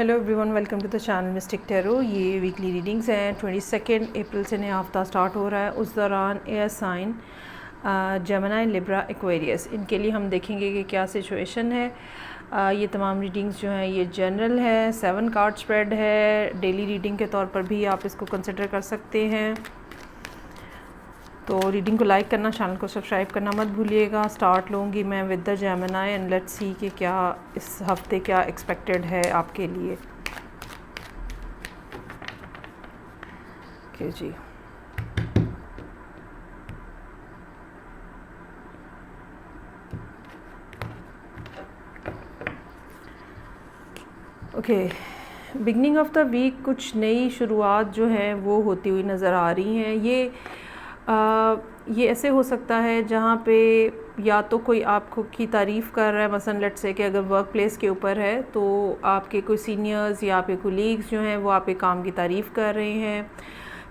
Hello everyone, welcome to the channel Mystic Tarot. ये weekly readings हैं। 22 अप्रैल से नया हफ्ता स्टार्ट हो रहा है। उस दौरान air sign Gemini, Libra, Aquarius, इनके लिए हम देखेंगे कि क्या सिचुएशन है। ये तमाम रीडिंग्स जो हैं ये जनरल है, 7 कार्ड स्प्रेड है। डेली रीडिंग के तौर पर भी आप इसको कंसिडर कर सकते हैं। तो रीडिंग को लाइक करना, चैनल को सब्सक्राइब करना मत भूलिएगा। स्टार्ट लूँगी मैं with the Gemini and let's see कि क्या इस हफ्ते क्या एक्सपेक्टेड है आपके लिए। ओके जी, okay. Beginning of the week कुछ नई शुरुआत जो है वो होती हुई नज़र आ रही हैं। ये ऐसे हो सकता है जहाँ पे या तो कोई आपको की तारीफ़ कर रहा है, मसलन लेट्स से कि अगर वर्क प्लेस के ऊपर है तो आपके कोई सीनियर्स या आपके कोलीग्स जो हैं वो आपके काम की तारीफ़ कर रहे हैं।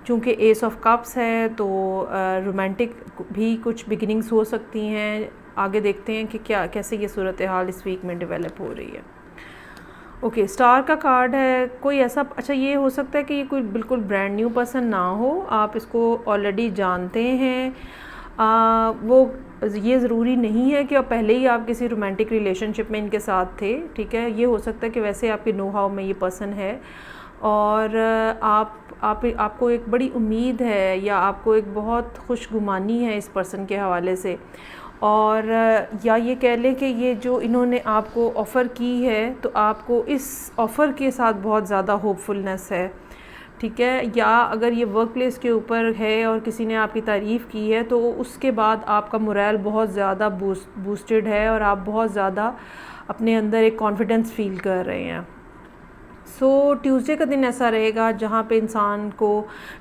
चूँकि एस ऑफ कप्स है तो रोमांटिक भी कुछ बिगिनिंग्स हो सकती हैं। आगे देखते हैं कि क्या कैसे ये सूरत हाल इस वीक में डेवलप हो रही है। ओके, स्टार का कार्ड है। कोई ऐसा, अच्छा ये हो सकता है कि ये कोई बिल्कुल ब्रांड न्यू पर्सन ना हो, आप इसको ऑलरेडी जानते हैं। वो ये ज़रूरी नहीं है कि आप पहले ही आप किसी रोमांटिक रिलेशनशिप में इनके साथ थे, ठीक है। ये हो सकता है कि वैसे आपके नो हाउ में ये पर्सन है और आपको एक बड़ी उम्मीद है या आपको एक बहुत खुशगुमानी है इस पर्सन के हवाले से। और या ये कह लें कि ये जो इन्होंने आपको ऑफ़र की है तो आपको इस ऑफ़र के साथ बहुत ज़्यादा होपफुलनेस है, ठीक है। या अगर ये वर्क प्लेस के ऊपर है और किसी ने आपकी तारीफ़ की है तो उसके बाद आपका मोरल बहुत ज़्यादा बूस्टेड है और आप बहुत ज़्यादा अपने अंदर एक कॉन्फिडेंस फ़ील कर रहे हैं। सो ट्यूसडे का दिन ऐसा रहेगा जहाँ पे इंसान को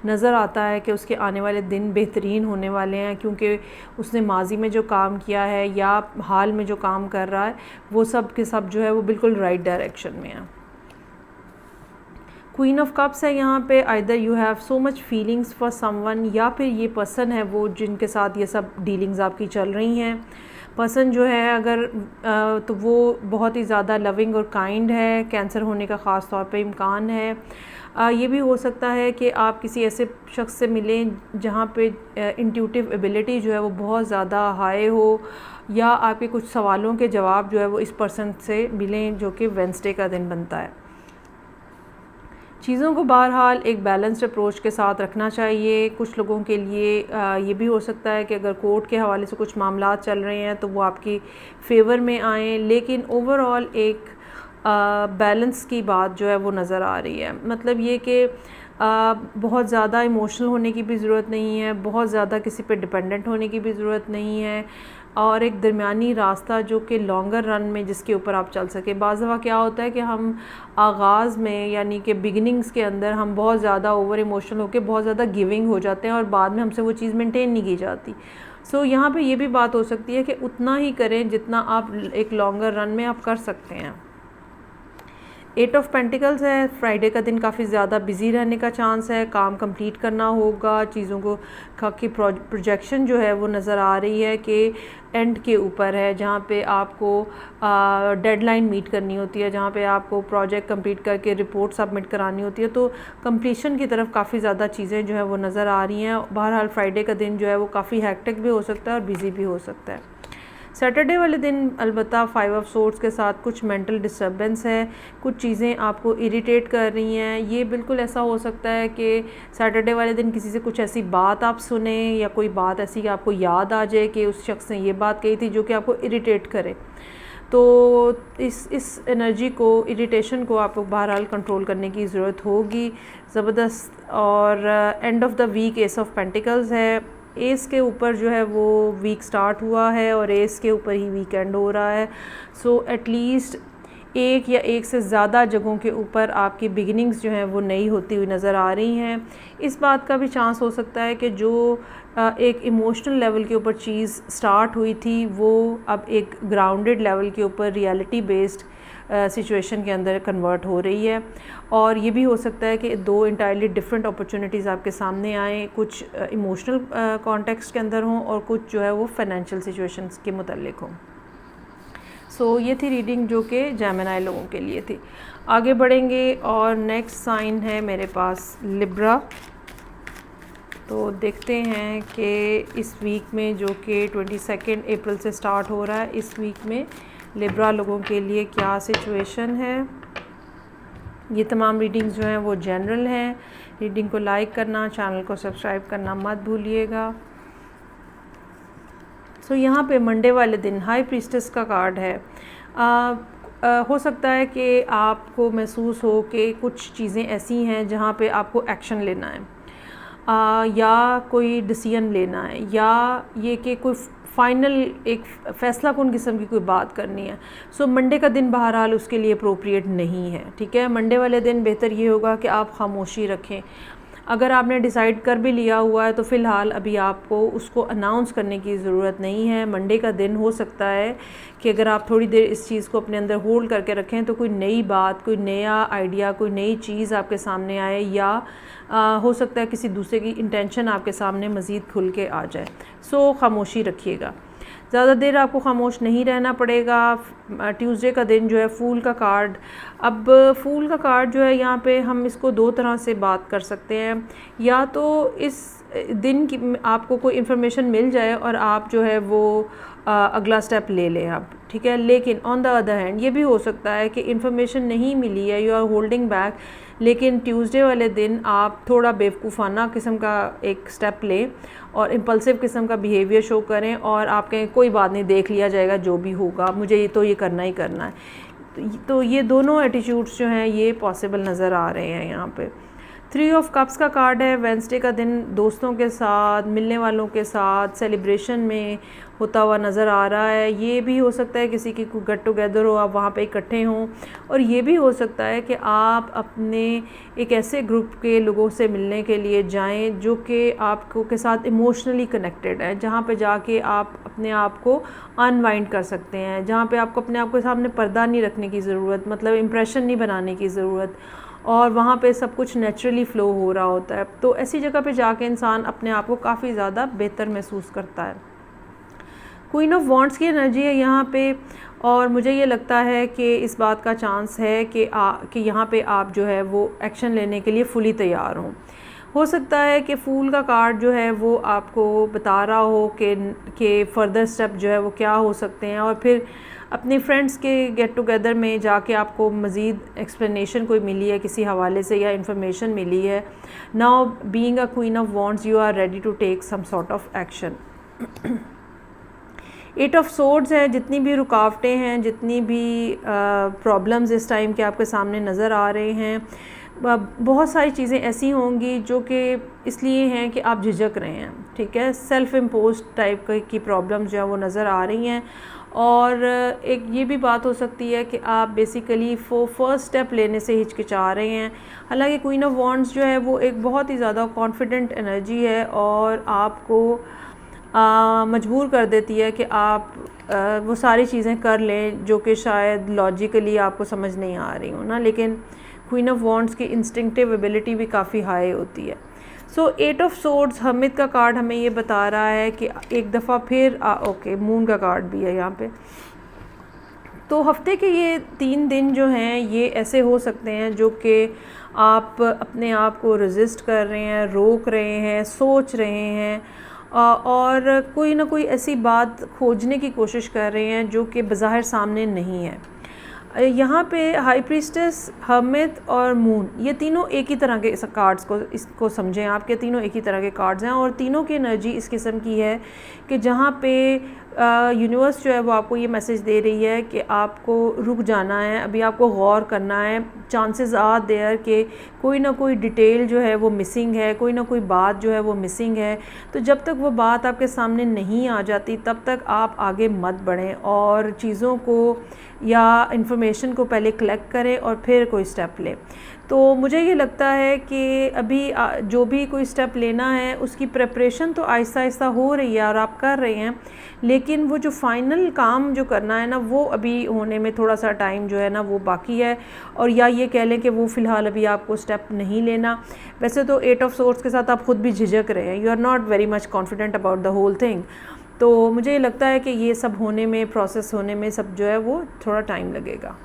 नज़र आता है कि उसके आने वाले दिन बेहतरीन होने वाले हैं, क्योंकि उसने माजी में जो काम किया है या हाल में जो काम कर रहा है वो सब के सब जो है वो बिल्कुल राइट डायरेक्शन में है। क्वीन ऑफ कप्स है यहाँ पे। Either you have so much feelings for someone, या फिर ये पर्सन है वो जिनके साथ ये सब डीलिंग्स आपकी चल रही हैं। पर्सन जो है अगर तो वो बहुत ही ज़्यादा लविंग और काइंड है। कैंसर होने का ख़ास तौर पे इम्कान है। ये भी हो सकता है कि आप किसी ऐसे शख्स से मिलें जहाँ पे इंट्यूटिव एबिलिटी जो है वो बहुत ज़्यादा हाई हो, या आपके कुछ सवालों के जवाब जो है वो इस पर्सन से मिलें जो कि वेडनेसडे का दिन बनता है। चीज़ों को बहरहाल एक बैलेंस्ड अप्रोच के साथ रखना चाहिए। कुछ लोगों के लिए ये भी हो सकता है कि अगर कोर्ट के हवाले से कुछ मामला चल रहे हैं तो वो आपकी फेवर में आएँ, लेकिन ओवरऑल एक बैलेंस की बात जो है वो नज़र आ रही है। मतलब ये कि बहुत ज़्यादा इमोशनल होने की भी ज़रूरत नहीं है, बहुत ज़्यादा किसी पे डिपेंडेंट होने की भी ज़रूरत नहीं है, और एक दरमियानी रास्ता जो कि लॉन्गर रन में जिसके ऊपर आप चल सके। बाज़ दफ़ा क्या होता है कि हम आगाज़ में यानी कि बिगिनिंग्स के अंदर हम बहुत ज़्यादा ओवर इमोशनल होकर बहुत ज़्यादा गिविंग हो जाते हैं और बाद में हमसे वो चीज़ मेंटेन नहीं की जाती। सो यहाँ पे ये भी बात हो सकती है कि उतना ही करें जितना आप एक लॉन्गर रन में आप कर सकते हैं। 8 ऑफ पेंटिकल्स है। फ्राइडे का दिन काफ़ी ज़्यादा बिजी रहने का चांस है, काम कंप्लीट करना होगा, चीज़ों को की प्रोजेक्शन जो है वो नज़र आ रही है कि एंड के ऊपर है, जहाँ पे आपको डेडलाइन मीट करनी होती है, जहाँ पे आपको प्रोजेक्ट कंप्लीट करके रिपोर्ट सबमिट करानी होती है। तो कंप्लीशन की तरफ काफ़ी ज़्यादा चीज़ें जो है वो नज़र आ रही हैं। बहरहाल फ्राइडे का दिन जो है वो काफ़ी हैक्टिक भी हो सकता है और बिज़ी भी हो सकता है। सैटरडे वाले दिन अलबत्ता 5 ऑफ सोर्ड्स के साथ कुछ मेंटल डिस्टर्बेंस है, कुछ चीज़ें आपको इरिटेट कर रही हैं। ये बिल्कुल ऐसा हो सकता है कि सैटरडे वाले दिन किसी से कुछ ऐसी बात आप सुने या कोई बात ऐसी कि आपको याद आ जाए कि उस शख्स ने ये बात कही थी जो कि आपको इरिटेट करे। तो इस एनर्जी को, इरिटेशन को आपको बहरहाल कंट्रोल करने की ज़रूरत होगी ज़बरदस्त। और end of the week ace of pentacles है। एस के ऊपर जो है वो वीक स्टार्ट हुआ है और एस के ऊपर ही वीकेंड हो रहा है। सो एटलीस्ट एक या एक से ज़्यादा जगहों के ऊपर आपकी बिगिनिंग्स जो हैं वो नई होती हुई नज़र आ रही हैं। इस बात का भी चांस हो सकता है कि जो एक इमोशनल लेवल के ऊपर चीज़ स्टार्ट हुई थी वो अब एक ग्राउंडेड लेवल के ऊपर रियलिटी बेस्ड सिचुएशन के अंदर कन्वर्ट हो रही है। और ये भी हो सकता है कि 2 इंटायरली डिफरेंट अपॉर्चुनिटीज़ आपके सामने आएँ, कुछ इमोशनल कॉन्टेक्स्ट के अंदर हों और कुछ जो है वो फाइनेंशियल सिचुएशंस के मुतल्लिक हों। सो ये थी रीडिंग जो कि जेमिनी लोगों के लिए थी। आगे बढ़ेंगे और नेक्स्ट साइन है मेरे पास लिब्रा। तो देखते हैं कि इस वीक में जो कि 22 अप्रैल से स्टार्ट हो रहा है, इस वीक में लिब्रा लोगों के लिए क्या सिचुएशन है। ये तमाम रीडिंग्स जो हैं वो जनरल हैं। रीडिंग को लाइक करना, चैनल को सब्सक्राइब करना मत भूलिएगा। सो यहाँ पे मंडे वाले दिन हाई प्रीस्टेस का कार्ड है। हो सकता है कि आपको महसूस हो कि कुछ चीज़ें ऐसी हैं जहाँ पे आपको एक्शन लेना है, या कोई डिसीजन लेना है, या ये कि कोई फ़ाइनल एक फ़ैसला कौन किस्म की कोई बात करनी है। सो मंडे का दिन बहरहाल उसके लिए अप्रोप्रिएट नहीं है, ठीक है। मंडे वाले दिन बेहतर ये होगा कि आप खामोशी रखें। अगर आपने डिसाइड कर भी लिया हुआ है तो फ़िलहाल अभी आपको उसको अनाउंस करने की ज़रूरत नहीं है। मंडे का दिन हो सकता है कि अगर आप थोड़ी देर इस चीज़ को अपने अंदर होल्ड करके रखें तो कोई नई बात, कोई नया आइडिया, कोई नई चीज़ आपके सामने आए, या हो सकता है किसी दूसरे की इंटेंशन आपके सामने मज़ीद खुल के आ जाए। सो खामोशी रखिएगा। ज़्यादा देर आपको खामोश नहीं रहना पड़ेगा। ट्यूसडे का दिन जो है फूल का कार्ड। अब फूल का कार्ड जो है यहाँ पे हम इसको दो तरह से बात कर सकते हैं। या तो इस दिन की आपको कोई इन्फॉर्मेशन मिल जाए और आप जो है वो अगला स्टेप ले लें आप, ठीक है। लेकिन ऑन द अदर हैंड ये भी हो सकता है कि इन्फॉर्मेशन नहीं मिली है, यू आर होल्डिंग बैक, लेकिन ट्यूसडे वाले दिन आप थोड़ा बेवकूफ़ाना किस्म का एक स्टेप लें और इम्पल्सिव किस्म का बिहेवियर शो करें और आप कहें कोई बात नहीं, देख लिया जाएगा जो भी होगा, मुझे ये करना ही करना है। तो ये दोनों एटीट्यूड्स जो हैं ये पॉसिबल नज़र आ रहे हैं यहाँ पे। 3 ऑफ कप्स का कार्ड है। वेंसडे का दिन दोस्तों के साथ, मिलने वालों के साथ सेलिब्रेशन में होता हुआ नज़र आ रहा है। ये भी हो सकता है किसी की गेट टुगेदर हो, आप वहाँ पे इकट्ठे हों, और ये भी हो सकता है कि आप अपने एक ऐसे ग्रुप के लोगों से मिलने के लिए जाएं जो कि आपको के साथ इमोशनली कनेक्टेड है, जहाँ पे जाके आप अपने आप को अनवाइंड कर सकते हैं, जहाँ पे आपको अपने आप के सामने पर्दा नहीं रखने की ज़रूरत, मतलब इम्प्रेशन नहीं बनाने की ज़रूरत, और वहाँ पे सब कुछ नेचुरली फ़्लो हो रहा होता है। तो ऐसी जगह पे जाके इंसान अपने आप को काफ़ी ज़्यादा बेहतर महसूस करता है। क्वीन ऑफ वॉन्ड्स की एनर्जी है यहाँ पे, और मुझे ये लगता है कि इस बात का चांस है कि यहाँ पे आप जो है वो एक्शन लेने के लिए फुली तैयार हों। हो सकता है कि फूल का कार्ड जो है वो आपको बता रहा हो कि फ़र्दर स्टेप जो है वो क्या हो सकते हैं, और फिर अपने फ्रेंड्स के गेट टुगेदर में जाके आपको मज़ीद एक्सप्लेनेशन कोई मिली है किसी हवाले से, या इन्फॉर्मेशन मिली है। Now being a queen of wands you are ready to take some sort of action. 8 of swords है। जितनी भी रुकावटें हैं, जितनी भी प्रॉब्लम्स इस टाइम के आपके सामने नज़र आ रहे हैं, बहुत सारी चीज़ें ऐसी होंगी जो कि इसलिए हैं कि आप झिझक रहे हैं, ठीक है। सेल्फ़ इम्पोज टाइप की प्रॉब्लम्स जो है वो नज़र आ रही हैं, और एक ये भी बात हो सकती है कि आप बेसिकली फर्स्ट स्टेप लेने से हिचकिचा रहे हैं। हालांकि क्वीन ऑफ वॉन्ड्स जो है वो एक बहुत ही ज़्यादा कॉन्फिडेंट एनर्जी है, और आपको मजबूर कर देती है कि आप वो सारी चीज़ें कर लें जो कि शायद लॉजिकली आपको समझ नहीं आ रही हो ना, लेकिन क्वीन ऑफ वॉन्ड्स की इंस्टिंक्टिव एबिलिटी भी काफ़ी हाई होती है। सो 8 ऑफ सोर्ड्स हमिद का कार्ड हमें ये बता रहा है कि एक दफ़ा फिर ओके मून का कार्ड भी है यहाँ पे। तो हफ्ते के ये 3 दिन जो हैं ये ऐसे हो सकते हैं जो कि आप अपने आप को रेजिस्ट कर रहे हैं, रोक रहे हैं, सोच रहे हैं, और कोई ना कोई ऐसी बात खोजने की कोशिश कर रहे हैं जो कि बज़ाहिर सामने नहीं है। यहाँ पे हाई प्रीस्टेस, हर्मिट और मून, ये तीनों एक ही तरह के कार्ड्स को इसको समझें आप, के तीनों एक ही तरह के कार्ड्स हैं, और तीनों की एनर्जी इस किस्म की है कि जहाँ पे यूनिवर्स जो है वो आपको ये मैसेज दे रही है कि आपको रुक जाना है, अभी आपको गौर करना है। चांसेस आर देयर कि कोई ना कोई डिटेल जो है वो मिसिंग है, कोई ना कोई बात जो है वो मिसिंग है। तो जब तक वो बात आपके सामने नहीं आ जाती तब तक आप आगे मत बढ़ें, और चीज़ों को या इन्फॉर्मेशन को पहले कलेक्ट करें और फिर कोई स्टेप लें। तो मुझे ये लगता है कि अभी जो भी कोई स्टेप लेना है उसकी प्रिपरेशन तो आहिस्ता आहिस्ता हो रही है और आप कर रहे हैं, लेकिन वो जो फाइनल काम जो करना है ना वो अभी होने में थोड़ा सा टाइम जो है ना वो बाकी है। और या ये कह लें कि वो फ़िलहाल अभी आपको स्टेप नहीं लेना। वैसे तो 8 ऑफ सोर्ड्स के साथ आप ख़ुद भी झिझक रहे हैं, you are not very much confident about the whole thing, तो मुझे लगता है कि ये सब होने में, प्रोसेस होने में सब जो है वो थोड़ा टाइम लगेगा।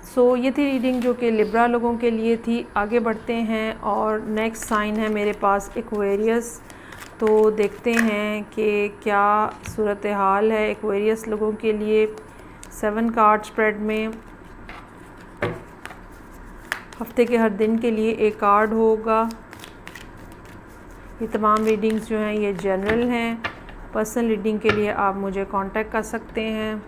सो ये थी रीडिंग जो कि लिब्रा लोगों के लिए थी। आगे बढ़ते हैं और नेक्स्ट साइन है मेरे पास एक्वेरियस। तो देखते हैं कि क्या सूरत हाल है एक्वेरियस लोगों के लिए 7 कार्ड स्प्रेड में। हफ्ते के हर दिन के लिए एक कार्ड होगा। ये तमाम रीडिंग्स जो हैं ये जनरल हैं। पर्सनल रीडिंग के लिए आप मुझे कांटेक्ट कर सकते हैं।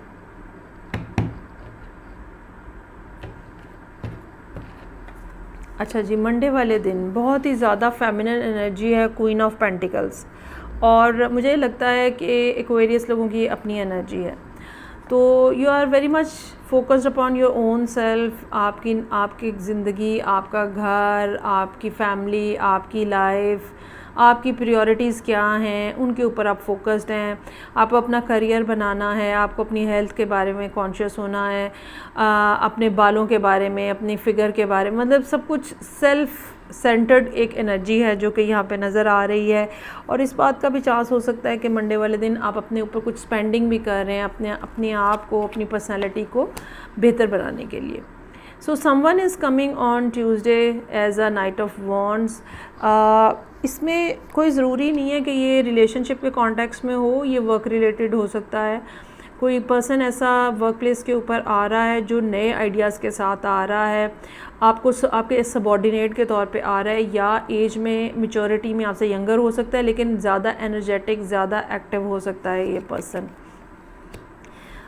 अच्छा जी, मंडे वाले दिन बहुत ही ज़्यादा फेमिनिन एनर्जी है, क्वीन ऑफ पेंटिकल्स, और मुझे लगता है कि एक्वेरियस लोगों की अपनी एनर्जी है। तो you are very much focused upon your own self. आपकी ज़िंदगी, आपका घर, आपकी फैमिली, आपकी लाइफ, आपकी प्रायोरिटीज़ क्या हैं, उनके ऊपर आप फोकस्ड हैं। आपको अपना करियर बनाना है, आपको अपनी हेल्थ के बारे में कॉन्शियस होना है, अपने बालों के बारे में, अपनी फ़िगर के बारे में, मतलब सब कुछ सेल्फ सेंटर्ड एक एनर्जी है जो कि यहाँ पे नज़र आ रही है। और इस बात का भी चांस हो सकता है कि मंडे वाले दिन आप अपने ऊपर कुछ स्पेंडिंग भी कर रहे हैं अपने आप को, अपनी पर्सनैलिटी को बेहतर बनाने के लिए। So someone is coming on Tuesday as a knight of wands. इसमें कोई ज़रूरी नहीं है कि ये रिलेशनशिप के कॉन्टेक्स्ट में हो, ये वर्क रिलेटेड हो सकता है। कोई पर्सन ऐसा वर्क प्लेस के ऊपर आ रहा है जो नए आइडियाज़ के साथ आ रहा है, आपके सबॉर्डिनेट के तौर पे आ रहा है, या एज में, मैच्योरिटी में आपसे यंगर हो सकता है, लेकिन ज़्यादा एनर्जेटिक, ज़्यादा एक्टिव हो सकता है ये पर्सन।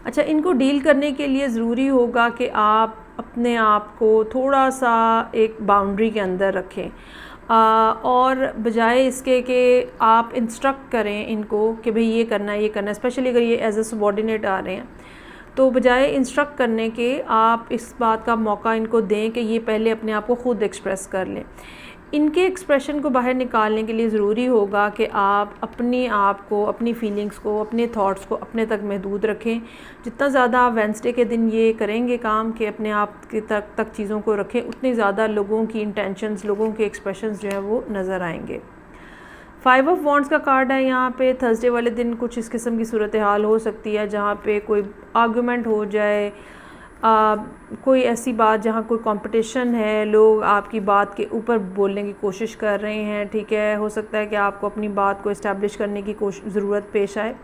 अच्छा, इनको डील करने के लिए ज़रूरी होगा कि आप अपने आप को थोड़ा सा एक बाउंड्री के अंदर रखें, और बजाय इसके कि आप इंस्ट्रक्ट करें इनको कि भाई ये करना है, ये करना है, स्पेशली अगर ये एज ए सबॉर्डिनेट आ रहे हैं, तो बजाय इंस्ट्रक्ट करने के आप इस बात का मौका इनको दें कि ये पहले अपने आप को ख़ुद एक्सप्रेस कर लें। इनके एक्सप्रेशन को बाहर निकालने के लिए ज़रूरी होगा कि आप अपने आप को, अपनी फीलिंग्स को, अपने थॉट्स को अपने तक महदूद रखें। जितना ज़्यादा आप वेडनेसडे के दिन ये करेंगे काम कि अपने आप के तक चीज़ों को रखें, उतनी ज़्यादा लोगों की इंटेंशंस, लोगों के एक्सप्रेशंस जो है वो नज़र आएंगे। 5 ऑफ वॉन्ड्स का कार्ड है यहाँ पे। थर्सडे वाले दिन कुछ इस किस्म की सूरत हाल हो सकती है जहाँ पे कोई आर्गुमेंट हो जाए, कोई ऐसी बात जहाँ कोई कंपटीशन है, लोग आपकी बात के ऊपर बोलने की कोशिश कर रहे हैं, ठीक है। हो सकता है कि आपको अपनी बात को इस्टेब्लिश करने की ज़रूरत पेश आए।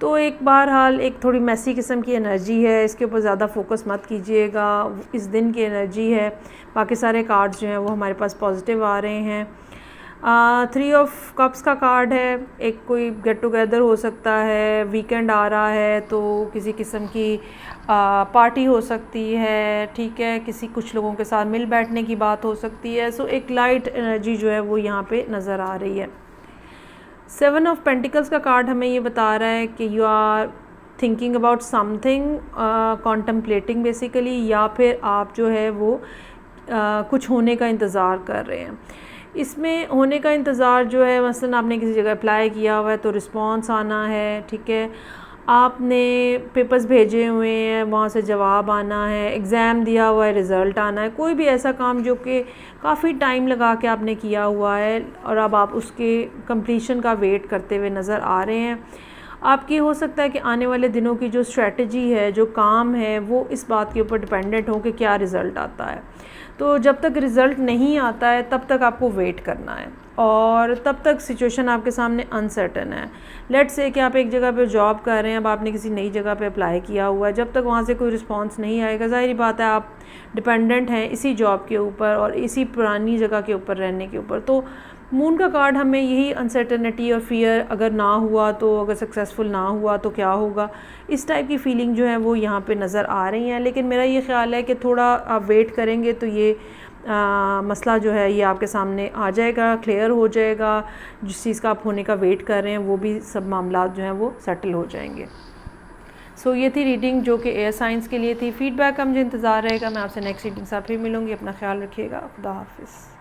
तो एक बहरहाल एक थोड़ी मैसी किस्म की एनर्जी है, इसके ऊपर ज़्यादा फोकस मत कीजिएगा, इस दिन की एनर्जी है। बाकी सारे कार्ड्स जो हैं वो हमारे पास पॉजिटिव आ रहे हैं। 3 ऑफ कप्स का कार्ड है। एक कोई गेट टुगेदर हो सकता है, वीकेंड आ रहा है तो किसी किस्म की पार्टी हो सकती है, ठीक है। कुछ लोगों के साथ मिल बैठने की बात हो सकती है। सो एक लाइट एनर्जी जो है वो यहाँ पे नज़र आ रही है। 7 ऑफ पेंटिकल्स का कार्ड हमें ये बता रहा है कि you are thinking about something, contemplating basically, या फिर आप जो है वो कुछ होने का इंतज़ार कर रहे हैं। इसमें होने का इंतज़ार जो है, मसलन आपने किसी जगह अप्लाई किया हुआ है तो रिस्पांस आना है, ठीक है। आपने पेपर्स भेजे हुए हैं, वहाँ से जवाब आना है, एग्ज़ाम दिया हुआ है, रिज़ल्ट आना है। कोई भी ऐसा काम जो कि काफ़ी टाइम लगा के आपने किया हुआ है और अब आप उसके कंप्लीशन का वेट करते हुए नज़र आ रहे हैं। आपकी हो सकता है कि आने वाले दिनों की जो स्ट्रेटजी है, जो काम है, वो इस बात के ऊपर डिपेंडेंट हो कि क्या रिज़ल्ट आता है। तो जब तक रिज़ल्ट नहीं आता है तब तक आपको वेट करना है, और तब तक सिचुएशन आपके सामने अनसर्टन है। लेट्स से कि आप एक जगह पे जॉब कर रहे हैं, अब आपने किसी नई जगह पे अप्लाई किया हुआ है, जब तक वहाँ से कोई रिस्पांस नहीं आएगा, ज़ाहिर बात है आप डिपेंडेंट हैं इसी जॉब के ऊपर और इसी पुरानी जगह के ऊपर रहने के ऊपर। तो मून का कार्ड हमें यही अनसर्टनिटी और फियर, अगर ना हुआ तो, अगर सक्सेसफुल ना हुआ तो क्या होगा, इस टाइप की फीलिंग जो है वो यहाँ पे नज़र आ रही हैं। लेकिन मेरा ये ख्याल है कि थोड़ा आप वेट करेंगे तो ये मसला जो है ये आपके सामने आ जाएगा, क्लियर हो जाएगा। जिस चीज़ का आप होने का वेट कर रहे हैं वो भी सब मामला जो हैं वो सेटल हो जाएंगे। सो ये थी रीडिंग जो कि एयर साइंस के लिए थी। फीडबैक का मुझे इंतज़ार रहेगा। मैं आपसे नेक्स्ट रीडिंग साथ फिर मिलूँगी। अपना ख्याल रखिएगा। खुदा हाफिज़।